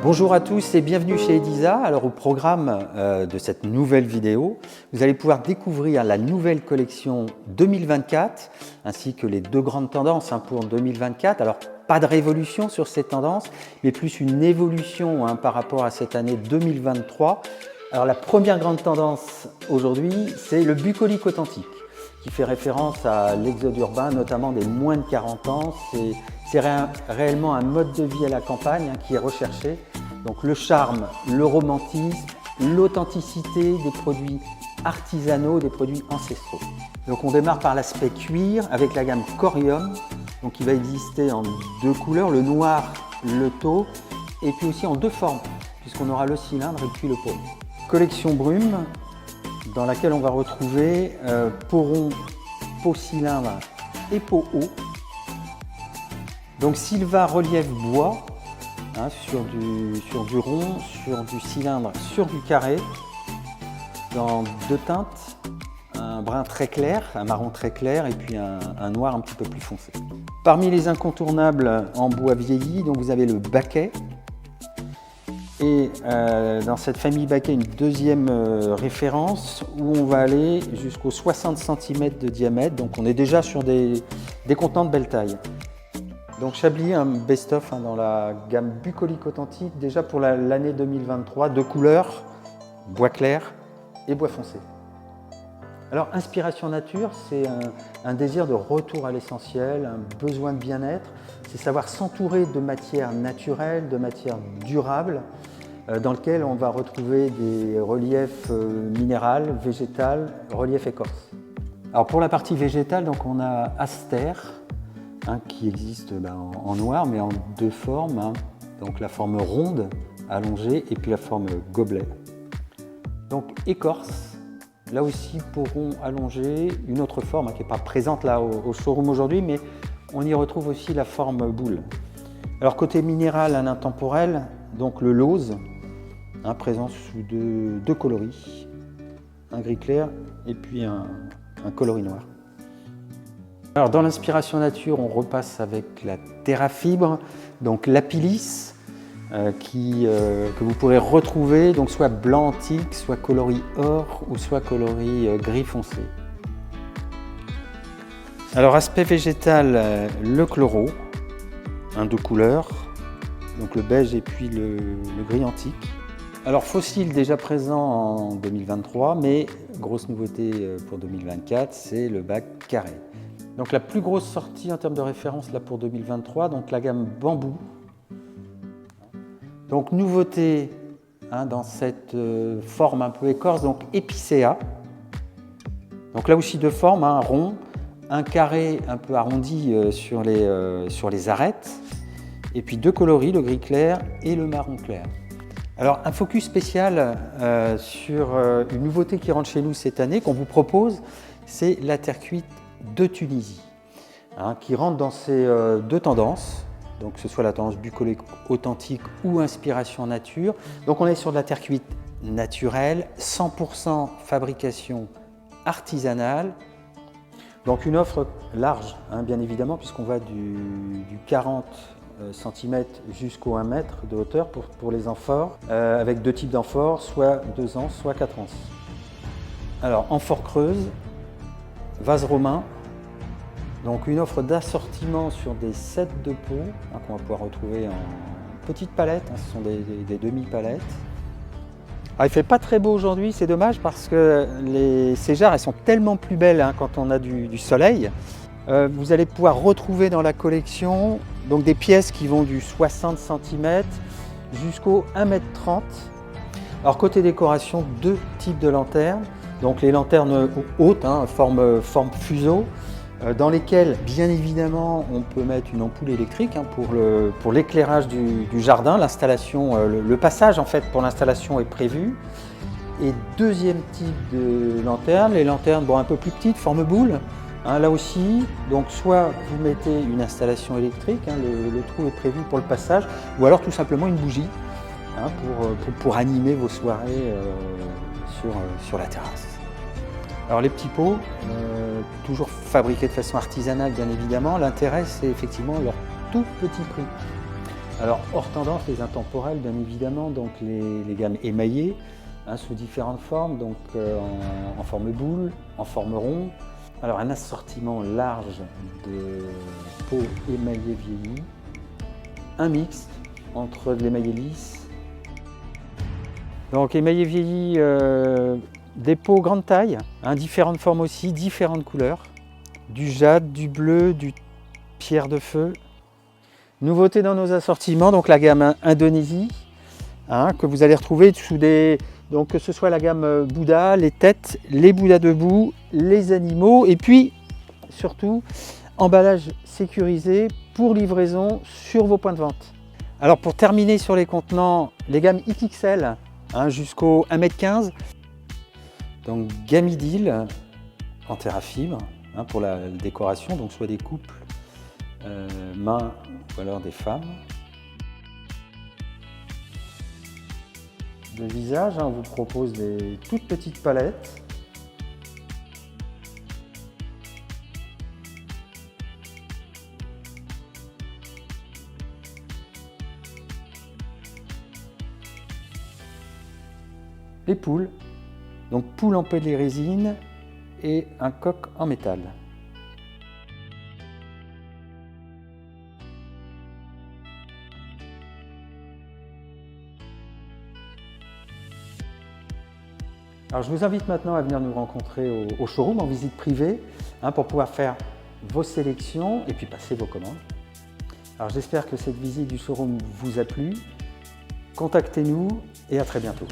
Bonjour à tous et bienvenue chez Ediza. Alors au programme de cette nouvelle vidéo, vous allez pouvoir découvrir la nouvelle collection 2024 ainsi que les deux grandes tendances pour 2024. Alors pas de révolution sur ces tendances, mais plus une évolution par rapport à cette année 2023. Alors la première grande tendance aujourd'hui, c'est le bucolique authentique, qui fait référence à l'exode urbain, notamment des moins de 40 ans. C'est réellement un mode de vie à la campagne qui est recherché. Donc le charme, le romantisme, l'authenticité des produits artisanaux, des produits ancestraux. Donc on démarre par l'aspect cuir avec la gamme Corium, donc qui va exister en deux couleurs, le noir, le taupe, et puis aussi en deux formes, puisqu'on aura le cylindre et puis le pot. Collection brume, dans laquelle on va retrouver peau rond, peau cylindre et peau haut. Donc Silva relief bois, sur du rond, sur du cylindre, sur du carré, dans deux teintes, un brun très clair, un marron très clair et puis un noir un petit peu plus foncé. Parmi les incontournables en bois vieilli, donc vous avez le baquet. Et dans cette famille baquet, une deuxième référence où on va aller jusqu'aux 60 cm de diamètre. Donc on est déjà sur des contenants de belle taille. Donc Chablis, un best-of dans la gamme bucolique authentique, déjà pour l'année 2023, deux couleurs, bois clair et bois foncé. Alors inspiration nature, c'est un désir de retour à l'essentiel, un besoin de bien-être, c'est savoir s'entourer de matières naturelles, de matières durables, dans lesquelles on va retrouver des reliefs minérales, végétales, reliefs écorce. Alors pour la partie végétale, donc on a Aster, qui existe en noir, mais en deux formes. Donc la forme ronde, allongée, et puis la forme gobelet. Donc écorce, là aussi pour rond allongé, une autre forme qui n'est pas présente là au showroom aujourd'hui, mais on y retrouve aussi la forme boule. Alors côté minéral, un intemporel, donc le lauze, présent sous deux coloris, un gris clair et puis un coloris noir. Alors dans l'inspiration nature, on repasse avec la Terrafibre, donc Lapilis, que vous pourrez retrouver donc soit blanc antique, soit coloris or ou soit coloris gris foncé. Alors aspect végétal, le chloro, deux couleurs, donc le beige et puis le gris antique. Alors fossile déjà présent en 2023, mais grosse nouveauté pour 2024, c'est le bac carré. Donc la plus grosse sortie en termes de référence là pour 2023, donc la gamme bambou. Donc nouveauté dans cette forme un peu écorce, donc épicéa. Donc là aussi deux formes, un rond, un carré un peu arrondi sur les arêtes, et puis deux coloris, le gris clair et le marron clair. Alors un focus spécial sur une nouveauté qui rentre chez nous cette année, qu'on vous propose, c'est la terre cuite de Tunisie, qui rentre dans ces deux tendances, donc que ce soit la tendance bucolique authentique ou inspiration nature. Donc on est sur de la terre cuite naturelle, 100% fabrication artisanale. Donc une offre large, bien évidemment, puisqu'on va du 40 cm jusqu'au 1 m de hauteur pour les amphores, avec deux types d'amphores, soit 2 ans, soit 4 ans. Alors amphore creuse, vase romain, donc une offre d'assortiment sur des sets de pots qu'on va pouvoir retrouver en petites palettes, ce sont des demi-palettes. Alors, il ne fait pas très beau aujourd'hui, c'est dommage parce que ces jarres elles sont tellement plus belles quand on a du soleil. Vous allez pouvoir retrouver dans la collection donc, des pièces qui vont du 60 cm jusqu'au 1,30 m. Alors côté décoration, deux types de lanternes. Donc les lanternes hautes, forme fuseau, dans lesquelles bien évidemment on peut mettre une ampoule électrique pour l'éclairage du jardin. L'installation, le passage en fait pour l'installation est prévu. Et deuxième type de lanterne, les lanternes un peu plus petites, forme boule. Là aussi, donc soit vous mettez une installation électrique, le trou est prévu pour le passage, ou alors tout simplement une bougie pour animer vos soirées sur la terrasse. Alors les petits pots, toujours fabriqués de façon artisanale bien évidemment, l'intérêt c'est effectivement leur tout petit prix. Alors hors tendance, les intemporels bien évidemment, donc les gammes émaillées sous différentes formes, donc en forme boule, en forme rond. Alors un assortiment large de peaux émaillées vieillies, un mixte entre de l'émaillé lisse. Donc émaillé vieilli, des peaux grande taille, différentes formes aussi, différentes couleurs, du jade, du bleu, du pierre de feu. Nouveauté dans nos assortiments, donc la gamme Indonésie, que vous allez retrouver sous des... Donc que ce soit la gamme Bouddha, les têtes, les Bouddhas debout, les animaux, et puis surtout emballage sécurisé pour livraison sur vos points de vente. Alors pour terminer sur les contenants, les gammes XXL jusqu'au 1,15 m, donc Gamidil en terre à fibre pour la décoration, donc soit des couples, mains ou alors des femmes. De visage, on vous propose des toutes petites palettes. Les poules, donc poules en polyrésine et un coq en métal. Alors je vous invite maintenant à venir nous rencontrer au showroom en visite privée pour pouvoir faire vos sélections et puis passer vos commandes. Alors j'espère que cette visite du showroom vous a plu. Contactez-nous et à très bientôt.